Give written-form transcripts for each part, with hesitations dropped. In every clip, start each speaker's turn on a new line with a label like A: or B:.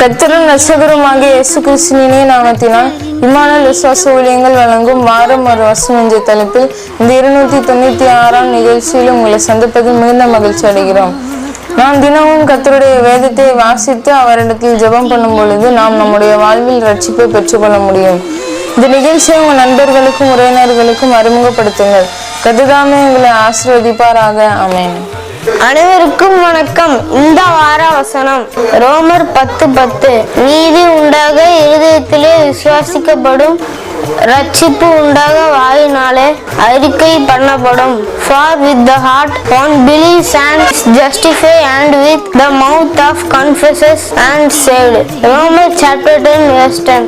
A: கர்த்தரும் இரட்சகருமாகிய இயேசு கிறிஸ்துவின் நாமத்தினால் இம்மானுவேல் விசுவாச ஊழியங்கள் வழங்கும் வாரம் ஒரு வசனம் என்ற தலைப்பில் இந்த 296ஆம் நிகழ்ச்சியில் உங்களை சந்திப்பதில் மிகுந்த மகிழ்ச்சி அடைகிறோம். நாம் தினமும் கர்த்தருடைய வேதத்தை வாசித்து அவரிடத்தில் ஜெபம் பண்ணும் பொழுது நாம் நம்முடைய வாழ்வில் ரட்சிப்பை பெற்றுக்கொள்ள முடியும். இந்த நிகழ்ச்சியை உங்கள் நண்பர்களுக்கும் உறவினர்களுக்கும் அறிமுகப்படுத்துங்கள். கர்த்தர் உங்களை ஆசீர்வதிப்பாராக. ஆமென்.
B: அனைவருக்கும் வணக்கம். இந்த வார வசனம் ரோமர் 10:10. நீதி உண்டாக இருதயத்திலே விசுவாசிக்கப்படும், ரட்சிப்பு உண்டாக வாயினாலே அறிக்கை பண்ணப்படும். For with the heart one believes and is justified, and with the mouth of confesses and saved. Romans chapter 10 verse 10.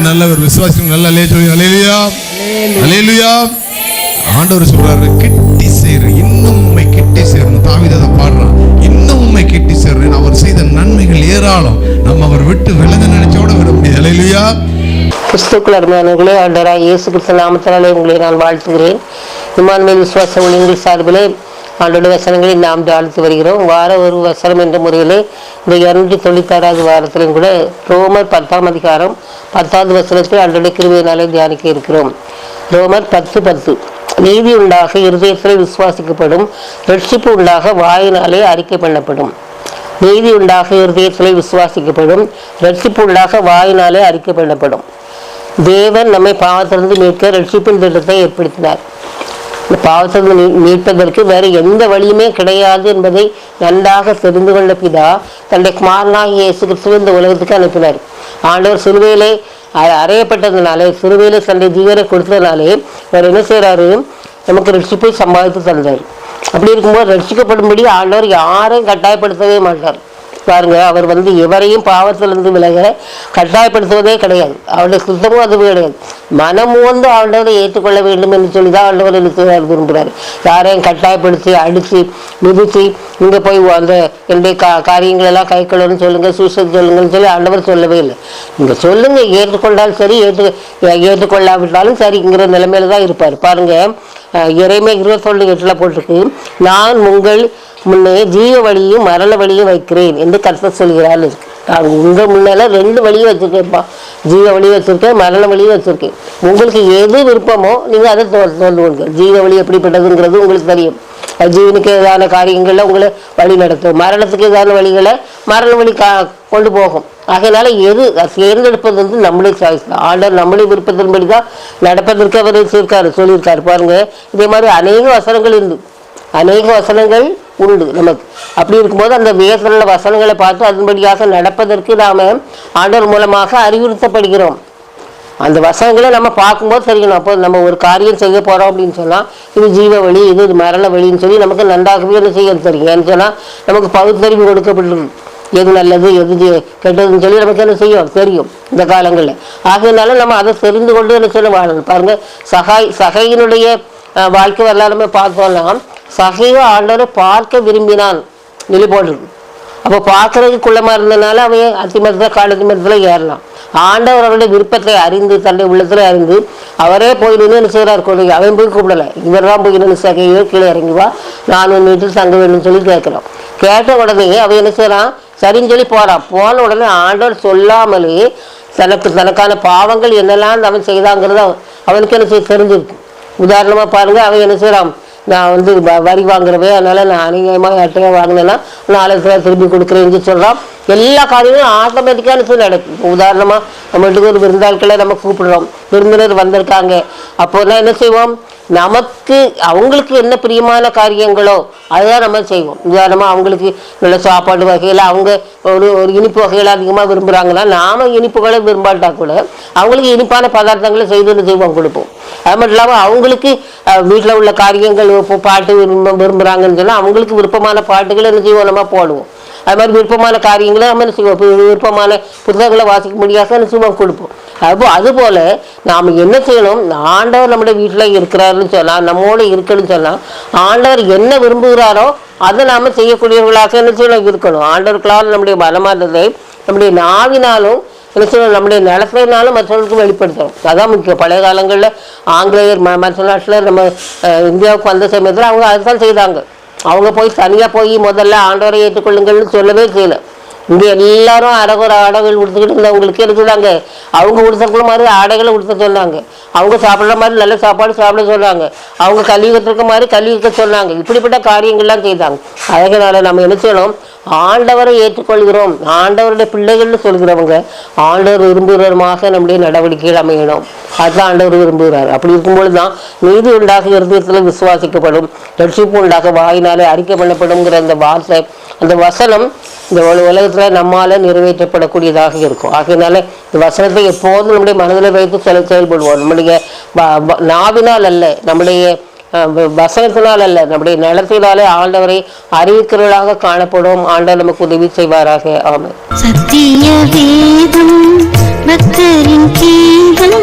C: நல்லவர், விசுவாசிகள் நல்ல அல்லேலூயா அல்லேலூயா. ஆண்டவர் சொல்றாரு, கிட்டி சேரு, இன்னும் உண்மை கிட்டி சேரணும். தாவீது அதை பாடுறான், இன்னும் உண்மை கிட்டி சேரணும். அவர் செய்த நன்மைகள் ஏராளம். நம்ம அவர் விட்டு விலக நினைச்சோட விட முடியாது. அல்லேலூயா
D: கிறிஸ்துக்குள் அருமையானவர்களே, ஆண்டவராய் இயேசு கிறிஸ்து நாமத்தினாலே உங்களை நான் வாழ்த்துகிறேன். இம்மானுவேல் விசுவாச ஊழியர்கள் சார்பிலே ஆண்டோட வசனங்களை நாம் வாழ்த்து வருகிறோம். வார ஒரு வசனம் என்ற முறையிலே இந்த 296வது வாரத்திலும் கூட ரோமர் 10ஆம் அதிகாரம் 10வது வசனத்தை ஆண்டோட கிருபையினாலே தியானிக்க இருக்கிறோம். ரோமர் 10:10 நீதி உண்டாக இருதயத்திலே விசுவாசிக்கப்படும், ரட்சிப்பு உண்டாக வாயினாலே அறிக்கை பண்ணப்படும். நீதி உண்டாக இருதயத்திலே விசுவாசிக்கப்படும், ரட்சிப்பு உண்டாக வாயினாலே அறிக்கை பண்ணப்படும். தேவன் நம்மை பாவத்திலிருந்து மீட்க ரட்சிப்பின் திட்டத்தை ஏற்படுத்தினார். இந்த பாவத்திலிருந்து மீட்பதற்கு வேறு எந்த வழியுமே கிடையாது என்பதை நன்றாக தெரிந்து கொண்ட பிதா தன்னுடைய குமாரனாகிய இயேசு கிறிஸ்துவை இந்த உலகத்துக்கு அனுப்பினார். ஆண்டவர் சிலுவையிலே அறையப்பட்டதுனாலே, சிலுவையிலே தன்னுடைய ஜீவனை கொடுத்ததுனாலே அவர் என்ன செய்கிறாரு, நமக்கு ரட்சிப்பை சம்பாதித்து தந்தார். அப்படி இருக்கும்போது ரட்சிக்கப்படும்படி ஆண்டவர் யாரையும் கட்டாயப்படுத்தவே மாட்டார். பாருங்க, அவர் எவரையும் பாவத்திலிருந்து விலக கட்டாயப்படுத்துவதே கிடையாது. அவருடைய சுத்தமும் அது கிடையாது. மனமுவந்து ஆண்டவரை ஏற்றுக்கொள்ள வேண்டும் என்று சொல்லி தான் ஆண்டவர் விரும்புகிறார். யாரையும் கட்டாயப்படுத்தி அடித்து மிதித்து இங்கே போய் அந்த என்னுடைய காரியங்கள் எல்லாம் கை கொள்ளணும்னு சொல்லுங்க, சுவிசேஷம் சொல்லுங்கன்னு சொல்லி ஆண்டவர் சொல்லவே இல்லை. நீங்கள் சொல்லுங்க, ஏற்றுக்கொண்டாலும் சரி, ஏற்றுக்கொள்ளாவிட்டாலும் சரிங்கிற நிலைமையில தான் இருப்பார். பாருங்க, எரேமியா 21:8 போட்டிருக்கு, நான் உங்கள் முன்னே ஜீவ வழியும் மரண வழியும் வைக்கிறேன் என்று கர்த்தர் சொல்கிறாள் இருக்கு. நான் உங்கள் முன்னால 2 வழியும் வச்சுருக்கேன்ப்பா, ஜீவ வழியும் வச்சுருக்கேன், மரண வழியும் வச்சுருக்கேன். உங்களுக்கு எது விருப்பமோ நீங்கள் அதை சொல்லுவீங்க. ஜீவ வழி எப்படிப்பட்டதுங்கிறது உங்களுக்கு தெரியும். ஜீவனுக்கு ஏதான காரியங்களில் உங்களை வழி நடத்தும், மரணத்துக்கு ஏதான வழிகளை மரண வழி கொண்டு போகும். ஆகையினால எது தேர்ந்தெடுப்பது நம்மளே சாய்ஸ் தான். ஆண்டவர் நம்மளே விருப்பத்தின்படி தான் நடப்பதற்கு அவர் சொல்லியிருக்காரு. பாருங்க, இதே மாதிரி அநேக வசனங்கள் இருந்து அநேக வசனங்கள் உண்டு நமக்கு. அப்படி இருக்கும்போது அந்த வேதத்துல வசனங்களை பார்த்து அதன்படியாக நடப்பதற்கு நாம் ஆண்டவர் மூலமாக அறிவுறுத்தப்படுகிறோம். அந்த வசனங்களை நம்ம பார்க்கும்போது தெரியணும். அப்போ நம்ம ஒரு காரியம் செய்ய போகிறோம் அப்படின்னு சொன்னால் இது ஜீவ வழி, இது மரண வழின்னு சொல்லி நமக்கு நன்றாகவே என்ன செய்ய தெரியும். ஏன்னு சொன்னால் நமக்கு பகுத்தறிவு கொடுக்கப்பட்டிருக்கு. எது நல்லது எது கெட்டதுன்னு சொல்லி நமக்கு என்ன செய்யும் தெரியும் இந்த காலங்களில். ஆகையினால நம்ம அதை தெரிந்து கொண்டு என்ன சொல்ல வாழணும். பாருங்கள், சகையினுடைய வாழ்க்கை வரலாறுமே பார்த்தோம்னா, சகையை ஆண்டவரை பார்க்க விரும்பினான் நிலை போட்டிருக்கு. அப்போ பார்க்கறதுக்கு குள்ளமாக இருந்ததுனால அவன் அத்திமரத்தில் காலத்தி மரத்தில் ஏறலாம். ஆண்டவர் அவருடைய விருப்பத்தை அறிந்து தன்னுடைய உள்ளத்தில் அறிந்து அவரே போயிடுன்னு என்ன செய்கிறார், கொள்கை அவன் போய் கூப்பிடலை, இவர் தான் போயிடணும், சகையோ கீழே இறங்கி வா, நான் உன் வீட்டில் தங்க வேணும்னு சொல்லி கேட்குறான். கேட்ட உடனே அவன் என்ன செய்கிறான், சரின்னு சொல்லி போகிறான். போன உடனே ஆண்டவர் சொல்லாமலே தனக்கான பாவங்கள் என்னெல்லாம் அவன் செய்தாங்கிறது அவனுக்கு என்ன தெரிஞ்சிருக்கு. உதாரணமாக பாருங்கள், அவன் என்ன செய்கிறான், நான் வரி வாங்குறவே, அதனால் நான் அநியாயமாக யார்ட்டையா வாங்கினேன்னா 4 லட்சம் திருப்பி கொடுக்குறேன்னு சொல்கிறான். எல்லா காரியங்களும் ஆட்டோமேட்டிக்காக என்ன நடக்கும். உதாரணமாக நம்ம வீட்டுக்கு ஒரு விருந்தாட்களை நம்ம கூப்பிடுறோம், விருந்தினர் வந்திருக்காங்க. அப்போதான் என்ன செய்வோம், நமக்கு அவங்களுக்கு என்ன பிரியமான காரியங்களோ அதுதான் நம்ம செய்வோம். உதாரணமாக அவங்களுக்கு நல்ல சாப்பாடு வகையில் அவங்க ஒரு இனிப்பு வகையில் அதிகமாக விரும்புகிறாங்கன்னா நாம் இனிப்புகளை விரும்பாட்டா கூட அவங்களுக்கு இனிப்பான பதார்த்தங்களை செய்து செய்வோம், கொடுப்போம். அது மட்டும் இல்லாமல் அவங்களுக்கு வீட்டில் உள்ள காரியங்கள் பாட்டு விரும்புகிறாங்கன்னு சொன்னால் அவங்களுக்கு விருப்பமான பாட்டுகளை என்ன செய்வோம், நம்ம போடுவோம். அது மாதிரி விருப்பமான காரியங்களை நம்ம என்ன செய்வோம், விருப்பமான புத்தகங்களை வாசிக்க முடியாத என்ன செய்வோம், கொடுப்போம். அதுபோல் நாம் என்ன செய்யணும், ஆண்டவர் நம்முடைய வீட்டில் இருக்கிறாருன்னு சொன்னால், நம்மோடு இருக்குன்னு சொன்னால், ஆண்டவர் என்ன விரும்புகிறாரோ அதை நாம் செய்யக்கூடியவர்களாக என்ன செய்யணும் இருக்கணும். ஆண்டவர்களால் நம்முடைய பலமானதை நம்முடைய நாவினாலும் என்ன செய்யணும், நம்முடைய நடத்தினாலும் மற்றவர்களுக்கு வெளிப்படுத்தணும். அதான் முக்கியம். பழைய காலங்களில் ஆங்கிலேயர் மற்ற நாட்டில் நம்ம இந்தியாவுக்கு வந்த சமயத்தில் அவங்க அதுதான் செய்தாங்க. அவங்க போய் தனியாக போய் முதல்ல ஆண்டவரை ஏற்றுக்கொள்ளுங்கள்னு சொல்லவே செய்யலை. இங்கே எல்லாரும் ஆடைகள் உடுத்துக்கிட்டு இருந்தவங்களுக்கு இருக்குதாங்க. அவங்க உடுத்தக்குள்ள மாதிரி ஆடைகளை உடுத்த சொன்னாங்க. அவங்க சாப்பிட்ற மாதிரி நல்ல சாப்பாடு சாப்பிட சொன்னாங்க. அவங்க கல்வி கற்றுக்க மாதிரி கல்வி கற்க சொன்னாங்க. இப்படிப்பட்ட காரியங்கள்லாம் செய்தாங்க. அதனால நம்ம என்ன செய்யணும், ஆண்டவரை ஏற்றுக்கொள்கிறோம், ஆண்டவருடைய பிள்ளைகள்னு சொல்கிறவங்க ஆண்டவர் விரும்புகிறவமாக நம்முடைய நடவடிக்கைகள் அமையணும். அதுதான் ஆண்டவர் விரும்புகிறார். அப்படி இருக்கும்பொழுது தான் நீதி உண்டாக இருதயத்தில் விசுவாசிக்கப்படும், ரட்சிப்பு உண்டாக வாயினாலே அறிக்கை பண்ணப்படும்ங்கிற அந்த வார்த்தை, அந்த வசனம் இந்த உலகத்தில் நம்மால் நிறைவேற்றப்படக்கூடியதாக இருக்கும். ஆகையினால இந்த வசனத்தை எப்போதும் நம்முடைய மனதில் வைத்து செயல்படுவோம். நம்முடைய நாவினால் அல்ல, நம்முடைய வசனத்தினால் அல்ல, நம்முடைய நடத்தினாலே ஆண்டவரை அறிவிக்கிறவர்களாக காணப்படும். ஆண்டவர் நமக்கு உதவி செய்வாராக. ஆமென்.
E: சத்திய வேதம் பக்தரின் கீதம்